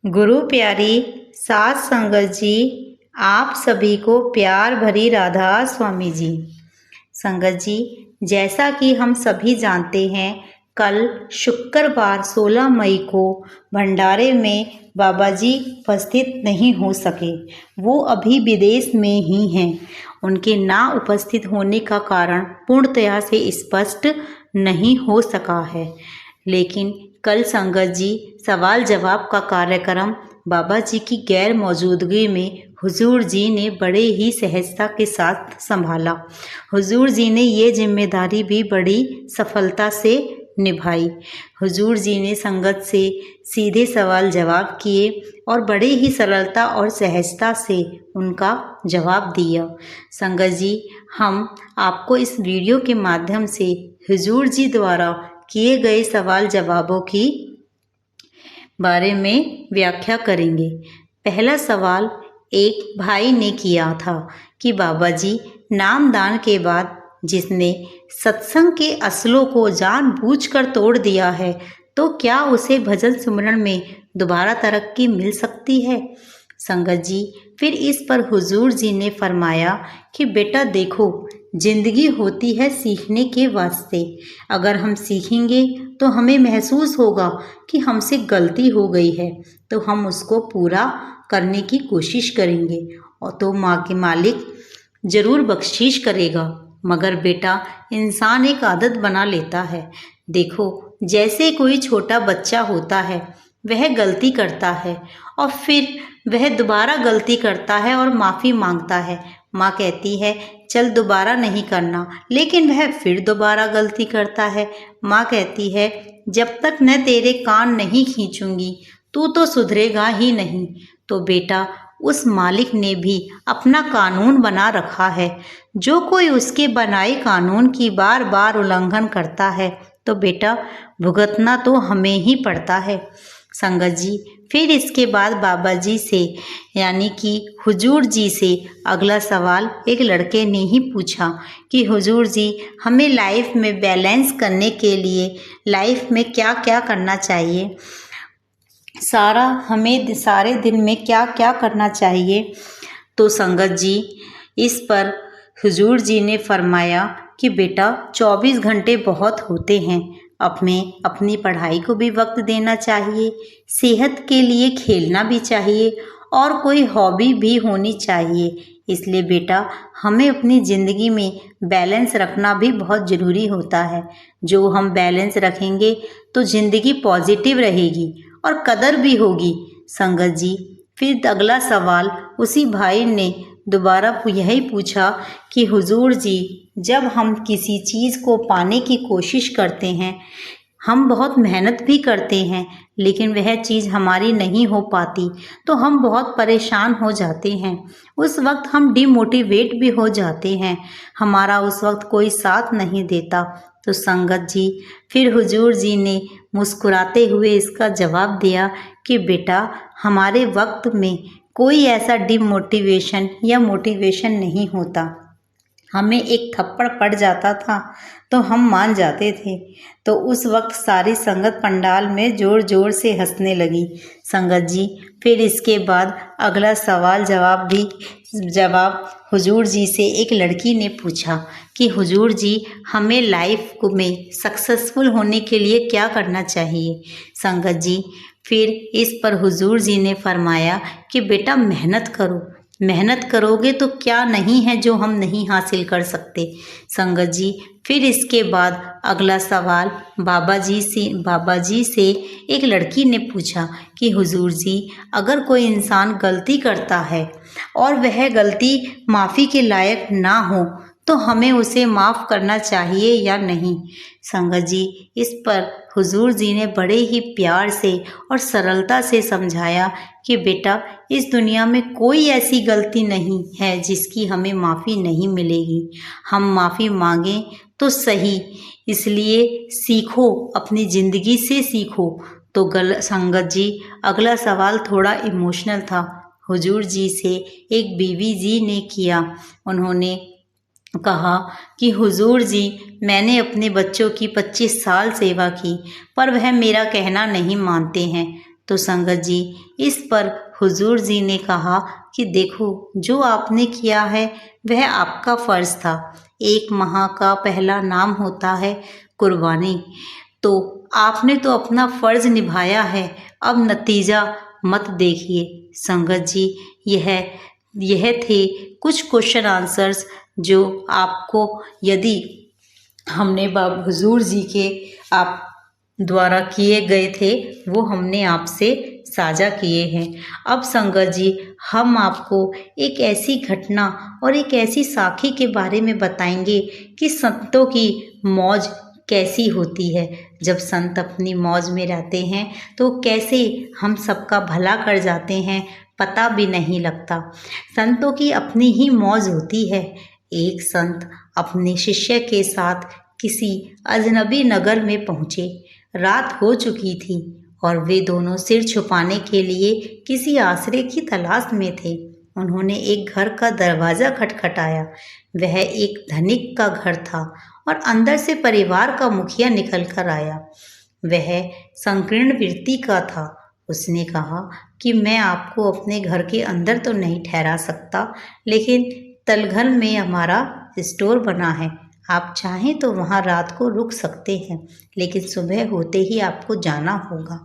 गुरु प्यारी सात संगत जी, आप सभी को प्यार भरी राधा स्वामी जी। संगत जी, जैसा कि हम सभी जानते हैं, कल शुक्रवार 16 मई को भंडारे में बाबा जी उपस्थित नहीं हो सके। वो अभी विदेश में ही हैं। उनके ना उपस्थित होने का कारण पूर्णतया से स्पष्ट नहीं हो सका है, लेकिन कल संगत जी सवाल जवाब का कार्यक्रम बाबा जी की गैर मौजूदगी में हुजूर जी ने बड़े ही सहजता के साथ संभाला। हुजूर जी ने ये जिम्मेदारी भी बड़ी सफलता से निभाई। हुजूर जी ने संगत से सीधे सवाल जवाब किए और बड़े ही सरलता और सहजता से उनका जवाब दिया। संगत जी, हम आपको इस वीडियो के माध्यम से हुजूर जी द्वारा किए गए सवाल जवाबों की बारे में व्याख्या करेंगे। पहला सवाल एक भाई ने किया था कि बाबा जी, नामदान के बाद जिसने सत्संग के असलों को जानबूझकर तोड़ दिया है, तो क्या उसे भजन सुमरन में दोबारा तरक्की मिल सकती है? संगत जी, फिर इस पर हुजूर जी ने फरमाया कि बेटा देखो, जिंदगी होती है सीखने के वास्ते। अगर हम सीखेंगे तो हमें महसूस होगा कि हमसे गलती हो गई है, तो हम उसको पूरा करने की कोशिश करेंगे और तो माँ के मालिक ज़रूर बख्शीश करेगा। मगर बेटा, इंसान एक आदत बना लेता है। देखो, जैसे कोई छोटा बच्चा होता है, वह गलती करता है और फिर वह दोबारा गलती करता है और माफ़ी मांगता है। माँ कहती है चल दोबारा नहीं करना, लेकिन वह फिर दोबारा गलती करता है। माँ कहती है जब तक मैं तेरे कान नहीं खींचूंगी तू तो सुधरेगा ही नहीं। तो बेटा, उस मालिक ने भी अपना कानून बना रखा है। जो कोई उसके बनाए कानून की बार बार उल्लंघन करता है, तो बेटा भुगतना तो हमें ही पड़ता है। संगत जी, फिर इसके बाद बाबा जी से यानी कि हुजूर जी से अगला सवाल एक लड़के ने ही पूछा कि हुजूर जी, हमें लाइफ में बैलेंस करने के लिए लाइफ में क्या क्या करना चाहिए? हमें सारे दिन में क्या क्या करना चाहिए? तो संगत जी, इस पर हुजूर जी ने फरमाया कि बेटा 24 घंटे बहुत होते हैं। अपनी पढ़ाई को भी वक्त देना चाहिए, सेहत के लिए खेलना भी चाहिए और कोई हॉबी भी होनी चाहिए। इसलिए बेटा, हमें अपनी ज़िंदगी में बैलेंस रखना भी बहुत ज़रूरी होता है। जो हम बैलेंस रखेंगे तो ज़िंदगी पॉजिटिव रहेगी और कदर भी होगी। संगत जी, फिर अगला सवाल उसी भाई ने दोबारा यही पूछा कि हुजूर जी, जब हम किसी चीज़ को पाने की कोशिश करते हैं, हम बहुत मेहनत भी करते हैं, लेकिन वह चीज़ हमारी नहीं हो पाती, तो हम बहुत परेशान हो जाते हैं। उस वक्त हम डिमोटिवेट भी हो जाते हैं। हमारा उस वक्त कोई साथ नहीं देता। तो संगत जी, फिर हुजूर जी ने मुस्कुराते हुए इसका जवाब दिया कि बेटा, हमारे वक्त में कोई ऐसा डिमोटिवेशन या मोटिवेशन नहीं होता। हमें एक थप्पड़ पड़ जाता था तो हम मान जाते थे। तो उस वक्त सारी संगत पंडाल में ज़ोर ज़ोर से हंसने लगी। संगत जी, फिर इसके बाद अगला सवाल जवाब हुजूर जी से एक लड़की ने पूछा कि हुजूर जी, हमें लाइफ में सक्सेसफुल होने के लिए क्या करना चाहिए? संगत जी, फिर इस पर हुजूर जी ने फरमाया कि बेटा मेहनत करो। मेहनत करोगे तो क्या नहीं है जो हम नहीं हासिल कर सकते। संगत जी, फिर इसके बाद अगला सवाल बाबा जी से एक लड़की ने पूछा कि हुजूर जी, अगर कोई इंसान गलती करता है और वह गलती माफ़ी के लायक ना हो, तो हमें उसे माफ़ करना चाहिए या नहीं? संगत जी, इस पर हुजूर जी ने बड़े ही प्यार से और सरलता से समझाया कि बेटा, इस दुनिया में कोई ऐसी गलती नहीं है जिसकी हमें माफ़ी नहीं मिलेगी। हम माफ़ी मांगें तो सही, इसलिए सीखो, अपनी ज़िंदगी से सीखो। तो संगत जी, अगला सवाल थोड़ा इमोशनल था। हुजूर जी से एक बीवी जी ने किया। उन्होंने कहा कि हुजूर जी, मैंने अपने बच्चों की 25 साल सेवा की, पर वह मेरा कहना नहीं मानते हैं। तो संगत जी इस पर हुजूर जी ने कहा कि देखो, जो आपने किया है वह आपका फ़र्ज़ था। एक माह का पहला नाम होता है कुर्बानी। तो आपने तो अपना फ़र्ज़ निभाया है, अब नतीजा मत देखिए। संगत जी यह थे कुछ क्वेश्चन आंसर्स जो आपको, यदि हमने हुजूर जी के आप द्वारा किए गए थे, वो हमने आपसे साझा किए हैं। अब संगत जी हम आपको एक ऐसी घटना और एक ऐसी साखी के बारे में बताएंगे कि संतों की मौज कैसी होती है। जब संत अपनी मौज में रहते हैं तो कैसे हम सबका भला कर जाते हैं, पता भी नहीं लगता। संतों की अपनी ही मौज होती है। एक संत अपने शिष्य के साथ किसी अजनबी नगर में पहुँचे। रात हो चुकी थी और वे दोनों सिर छुपाने के लिए किसी आश्रय की तलाश में थे। उन्होंने एक घर का दरवाज़ा खटखटाया। वह एक धनिक का घर था और अंदर से परिवार का मुखिया निकल कर आया। वह संकीर्ण वृत्ति का था। उसने कहा कि मैं आपको अपने घर के अंदर तो नहीं ठहरा सकता, लेकिन तलघर में हमारा स्टोर बना है, आप चाहें तो वहाँ रात को रुक सकते हैं, लेकिन सुबह होते ही आपको जाना होगा।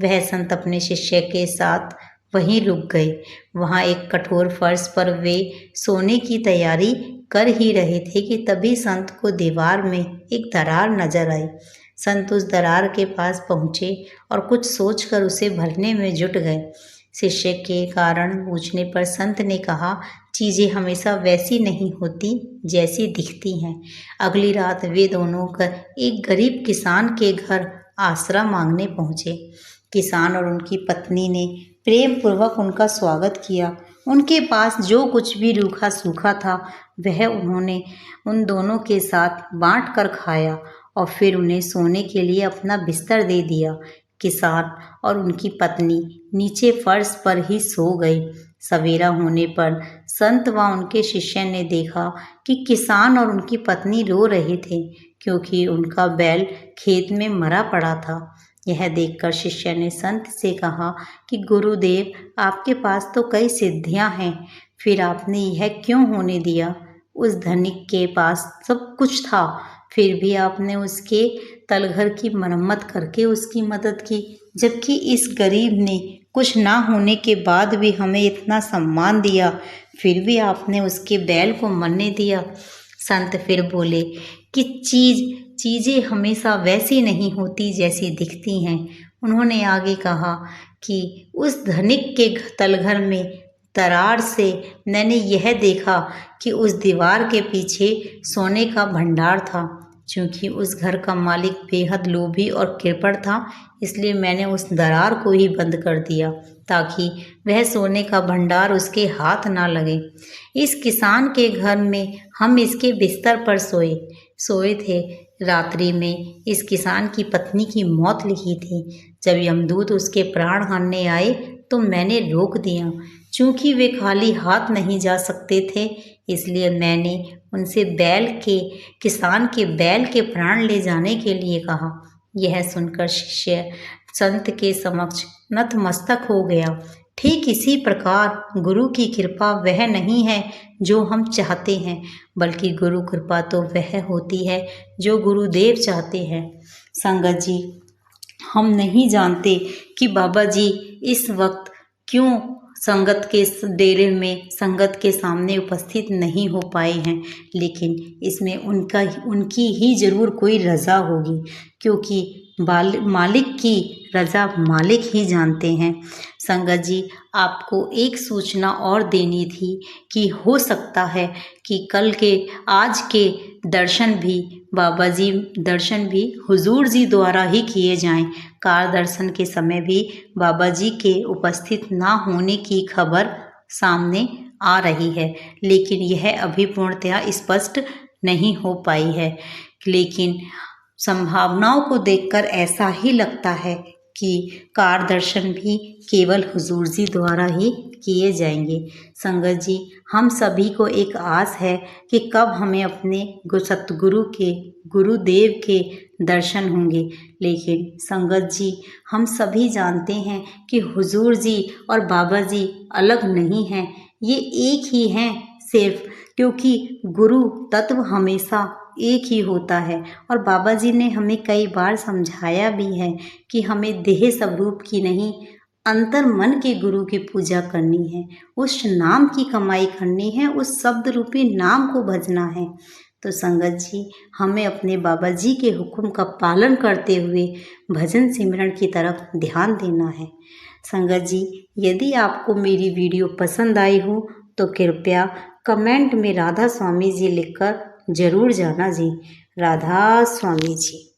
वह संत अपने शिष्य के साथ वहीं रुक गए। वहाँ एक कठोर फर्श पर वे सोने की तैयारी कर ही रहे थे कि तभी संत को दीवार में एक दरार नजर आई। संत उस दरार के पास पहुँचे और कुछ सोचकर उसे भरने में जुट गए। शिष्य के कारण पूछने पर संत ने कहा, चीज़ें हमेशा वैसी नहीं होती जैसी दिखती हैं। अगली रात वे दोनों एक गरीब किसान के घर आसरा मांगने पहुँचे। किसान और उनकी पत्नी ने प्रेम पूर्वक उनका स्वागत किया। उनके पास जो कुछ भी रूखा सूखा था वह उन्होंने उन दोनों के साथ बांट कर खाया और फिर उन्हें सोने के लिए अपना बिस्तर दे दिया। किसान और उनकी पत्नी नीचे फर्श पर ही सो गई। सवेरा होने पर संत व उनके शिष्य ने देखा कि किसान और उनकी पत्नी रो रहे थे, क्योंकि उनका बैल खेत में मरा पड़ा था। यह देखकर शिष्य ने संत से कहा कि गुरुदेव, आपके पास तो कई सिद्धियां हैं, फिर आपने यह क्यों होने दिया? उस धनिक के पास सब कुछ था, फिर भी आपने उसके तलघर की मरम्मत करके उसकी मदद की, जबकि इस गरीब ने कुछ ना होने के बाद भी हमें इतना सम्मान दिया, फिर भी आपने उसके बैल को मरने दिया। संत फिर बोले कि चीज़ें हमेशा वैसी नहीं होती जैसी दिखती हैं। उन्होंने आगे कहा कि उस धनिक के तलघर में दरार से मैंने यह देखा कि उस दीवार के पीछे सोने का भंडार था। चूँकि उस घर का मालिक बेहद लोभी और कृपण था, इसलिए मैंने उस दरार को ही बंद कर दिया ताकि वह सोने का भंडार उसके हाथ ना लगे। इस किसान के घर में हम इसके बिस्तर पर सोए थे। रात्रि में इस किसान की पत्नी की मौत लिखी थी। जब यमदूत उसके प्राण हरने आए तो मैंने रोक दिया। चूँकि वे खाली हाथ नहीं जा सकते थे, इसलिए मैंने उनसे किसान के बैल के प्राण ले जाने के लिए कहा। यह सुनकर शिष्य संत के समक्ष नतमस्तक हो गया। ठीक इसी प्रकार गुरु की कृपा वह नहीं है जो हम चाहते हैं, बल्कि गुरु कृपा तो वह होती है जो गुरुदेव चाहते हैं। संगत जी, हम नहीं जानते कि बाबा जी इस वक्त क्यों संगत के डेरे में संगत के सामने उपस्थित नहीं हो पाए हैं, लेकिन इसमें उनकी ही ज़रूर कोई रज़ा होगी, क्योंकि मालिक की रज़ा मालिक ही जानते हैं। संगत जी, आपको एक सूचना और देनी थी कि हो सकता है कि आज के दर्शन भी बाबा जी दर्शन भी हुजूर जी द्वारा ही किए जाएं। कार दर्शन के समय भी बाबा जी के उपस्थित ना होने की खबर सामने आ रही है, लेकिन यह अभी पूर्णतया स्पष्ट नहीं हो पाई है। लेकिन संभावनाओं को देखकर ऐसा ही लगता है कि कार दर्शन भी केवल हुजूर जी द्वारा ही किए जाएंगे। संगत जी, हम सभी को एक आस है कि कब हमें अपने सतगुरु के, गुरुदेव के दर्शन होंगे। लेकिन संगत जी, हम सभी जानते हैं कि हुजूर जी और बाबा जी अलग नहीं हैं, ये एक ही हैं सिर्फ, क्योंकि गुरु तत्व हमेशा एक ही होता है। और बाबा जी ने हमें कई बार समझाया भी है कि हमें देह स्वरूप की नहीं, अंतर मन के गुरु की पूजा करनी है, उस नाम की कमाई करनी है, उस शब्द रूपी नाम को भजना है। तो संगत जी, हमें अपने बाबा जी के हुक्म का पालन करते हुए भजन सिमरन की तरफ ध्यान देना है। संगत जी, यदि आपको मेरी वीडियो पसंद आई हो तो कृपया कमेंट में राधा स्वामी जी लिखकर जरूर जाना जी। राधा स्वामी जी।